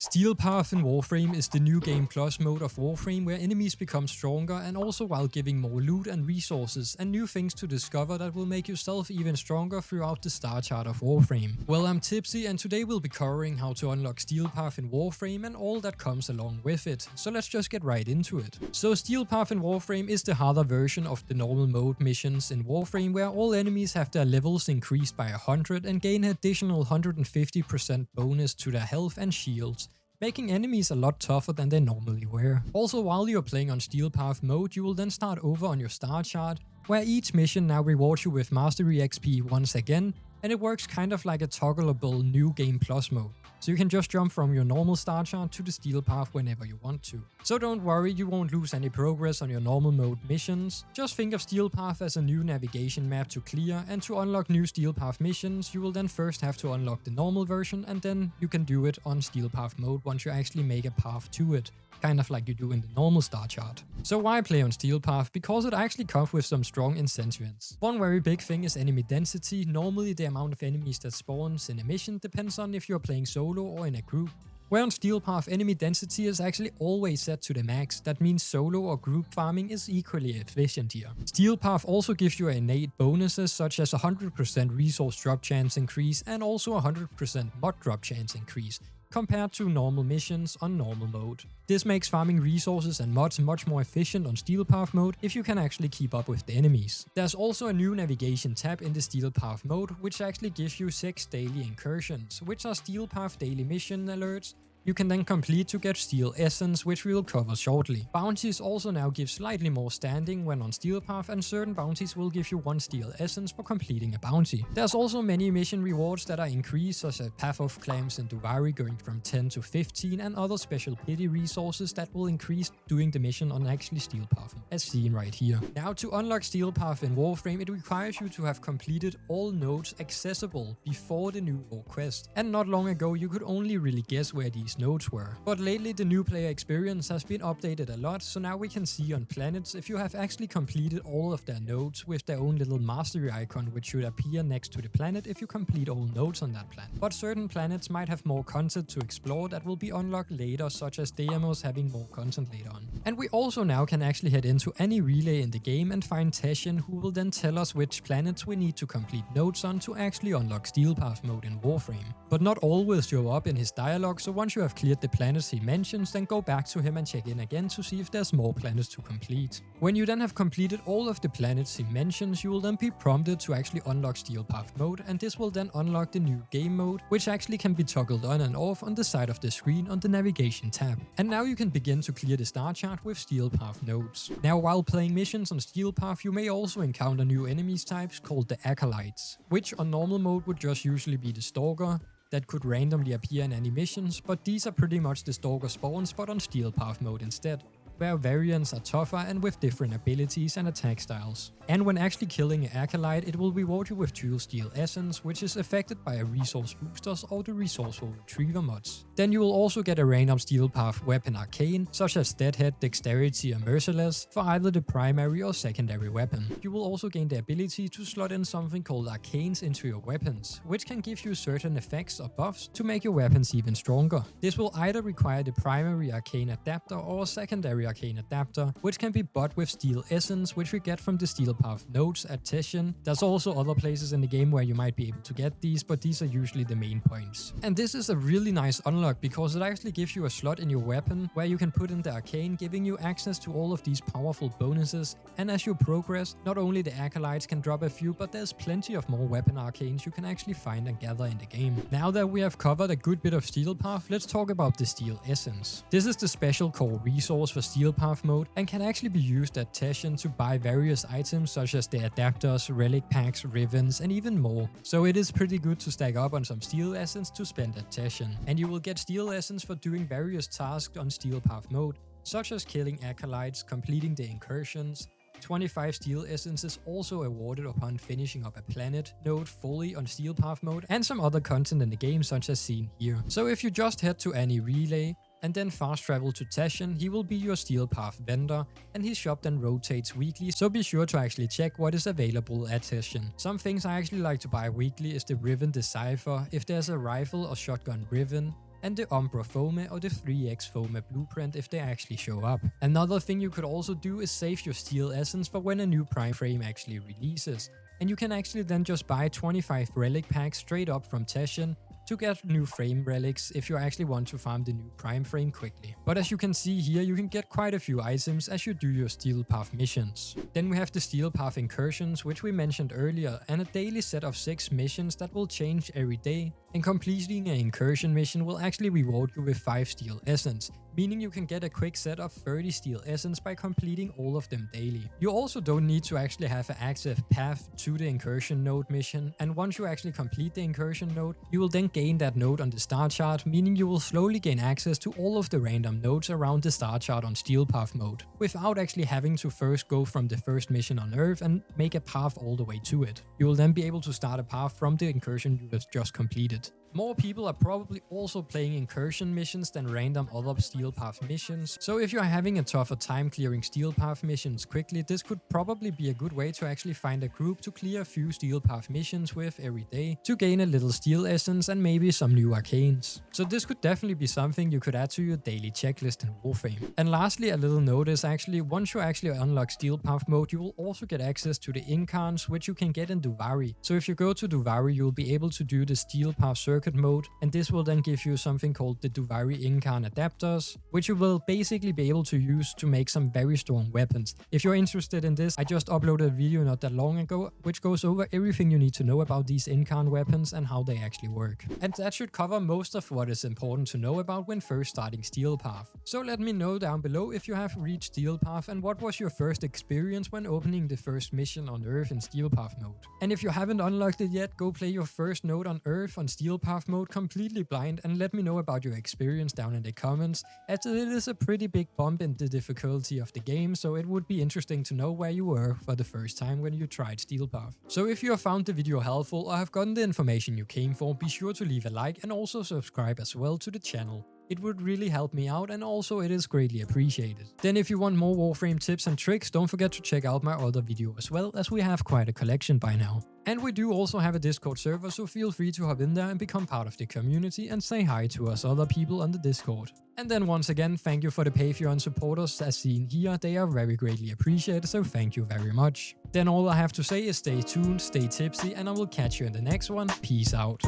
Steel Path in Warframe is the new Game Plus mode of Warframe where enemies become stronger and also while giving more loot and resources and new things to discover that will make yourself even stronger throughout the star chart of Warframe. Well, I'm Tipsy and today we'll be covering how to unlock Steel Path in Warframe and all that comes along with it, so let's just get right into it. So Steel Path in Warframe is the harder version of the normal mode missions in Warframe where all enemies have their levels increased by 100 and gain an additional 150% bonus to their health and shields, making enemies a lot tougher than they normally were. Also, while you're playing on Steel Path mode, you will then start over on your star chart, where each mission now rewards you with Mastery XP once again, and it works kind of like a toggleable new Game Plus mode. So you can just jump from your normal star chart to the Steel Path whenever you want to. So don't worry, you won't lose any progress on your normal mode missions. Just think of Steel Path as a new navigation map to clear, and to unlock new Steel Path missions, you will then first have to unlock the normal version, and then you can do it on Steel Path mode once you actually make a path to it, kind of like you do in the normal star chart. So why play on Steel Path? Because it actually comes with some strong incentives. One very big thing is enemy density. Normally the amount of enemies that spawns in a mission depends on if you're playing solo or in a group. Where on Steel Path, enemy density is actually always set to the max. That means solo or group farming is equally efficient here. Steel Path also gives you innate bonuses such as 100% resource drop chance increase and also 100% mod drop chance increase, compared to normal missions on normal mode. This makes farming resources and mods much more efficient on Steel Path mode if you can actually keep up with the enemies. There's also a new navigation tab in the Steel Path mode, which actually gives you 6 daily incursions, which are Steel Path daily mission alerts you can then complete to get Steel Essence, which we will cover shortly. Bounties also now give slightly more standing when on Steel Path, and certain bounties will give you 1 Steel Essence for completing a bounty. There's also many mission rewards that are increased, such as Path of Clams and Duvari going from 10 to 15, and other special pity resources that will increase doing the mission on actually Steel Path, as seen right here. Now, to unlock Steel Path in Warframe, it requires you to have completed all nodes accessible before the new war quest, and not long ago you could only really guess where these nodes were. But lately the new player experience has been updated a lot, so now we can see on planets if you have actually completed all of their nodes with their own little mastery icon, which should appear next to the planet if you complete all nodes on that planet. But certain planets might have more content to explore that will be unlocked later, such as Deimos having more content later on. And we also now can actually head into any relay in the game and find Teshin, who will then tell us which planets we need to complete nodes on to actually unlock Steel Path mode in Warframe. But not all will show up in his dialogue, so once you have cleared the planets he mentions, then go back to him and check in again to see if there's more planets to complete. When you then have completed all of the planets he mentions, you will then be prompted to actually unlock Steel Path mode, and this will then unlock the new game mode, which actually can be toggled on and off on the side of the screen on the navigation tab. And now you can begin to clear the star chart with Steel Path nodes. Now, while playing missions on Steel Path, you may also encounter new enemies types called the Acolytes, which on normal mode would just usually be the Stalker, that could randomly appear in any missions, but these are pretty much the Stalker spawns but on Steel Path mode instead, where variants are tougher and with different abilities and attack styles. And when actually killing an Acolyte, it will reward you with 2 Steel Essence, which is affected by a resource boosters or the resourceful retriever mods. Then you will also get a random Steel Path weapon Arcane, such as Deadhead, Dexterity or Merciless, for either the primary or secondary weapon. You will also gain the ability to slot in something called Arcanes into your weapons, which can give you certain effects or buffs to make your weapons even stronger. This will either require the primary Arcane adapter or a secondary Arcane adapter, which can be bought with Steel Essence, which we get from the Steel Path nodes at Teshin. There's also other places in the game where you might be able to get these, but these are usually the main points. And this is a really nice unlock because it actually gives you a slot in your weapon where you can put in the Arcane, giving you access to all of these powerful bonuses. And as you progress, not only the Acolytes can drop a few, but there's plenty of more weapon Arcanes you can actually find and gather in the game. Now that we have covered a good bit of Steel Path, let's talk about the Steel Essence. This is the special core resource for Steel Path mode and can actually be used at Teshin to buy various items such as the adapters, relic packs, ribbons and even more. So it is pretty good to stack up on some Steel Essence to spend at Teshin. And you will get Steel Essence for doing various tasks on Steel Path mode, such as killing Acolytes, completing the incursions. 25 Steel Essence is also awarded upon finishing up a planet node fully on Steel Path mode, and some other content in the game such as seen here. So if you just head to any relay and then fast travel to Teshin, he will be your Steel Path vendor, and his shop then rotates weekly, so be sure to actually check what is available at Teshin. Some things I actually like to buy weekly is the Riven Decipher, if there's a rifle or shotgun Riven, and the Umbra Foame or the 3x Foame blueprint if they actually show up. Another thing you could also do is save your steel essence for when a new prime frame actually releases, and you can actually then just buy 25 relic packs straight up from Teshin to get new frame relics if you actually want to farm the new prime frame quickly. But as you can see here, you can get quite a few items as you do your Steel Path missions. Then we have the Steel Path Incursions, which we mentioned earlier, and a daily set of 6 missions that will change every day, and completing an incursion mission will actually reward you with 5 steel essence, meaning you can get a quick set of 30 steel essence by completing all of them daily. You also don't need to actually have an active path to the incursion node mission, and once you actually complete the incursion node, you will then gain that node on the star chart, meaning you will slowly gain access to all of the random nodes around the star chart on Steel Path mode, without actually having to first go from the first mission on Earth and make a path all the way to it. You will then be able to start a path from the incursion you have just completed. More people are probably also playing incursion missions than random other Steel Path missions, so if you are having a tougher time clearing Steel Path missions quickly, this could probably be a good way to actually find a group to clear a few Steel Path missions with every day to gain a little steel essence and maybe some new arcanes. So this could definitely be something you could add to your daily checklist in Warframe. And lastly, a little note is actually once you actually unlock Steel Path mode, you will also get access to the Incarns, which you can get in Duvari. So if you go to Duvari, you will be able to do the Steel Path circuit mode, and this will then give you something called the Duvari Incarn adapters, which you will basically be able to use to make some very strong weapons. If you're interested in this, I just uploaded a video not that long ago, which goes over everything you need to know about these Incarn weapons and how they actually work. And that should cover most of what is important to know about when first starting Steel Path. So let me know down below if you have reached Steel Path and what was your first experience when opening the first mission on Earth in Steel Path mode. And if you haven't unlocked it yet, go play your first node on Earth on Steel Path mode completely blind and let me know about your experience down in the comments, as it is a pretty big bump in the difficulty of the game, so it would be interesting to know where you were for the first time when you tried Steel Path. So if you have found the video helpful or have gotten the information you came for, be sure to leave a like and also subscribe as well to the channel. It would really help me out, and also it is greatly appreciated. Then if you want more Warframe tips and tricks, don't forget to check out my other video as well, as we have quite a collection by now. And we do also have a Discord server, so feel free to hop in there and become part of the community and say hi to us other people on the Discord. And then once again, thank you for the Patreon supporters as seen here, they are very greatly appreciated, so thank you very much. Then all I have to say is stay tuned, stay tipsy, and I will catch you in the next one. Peace out.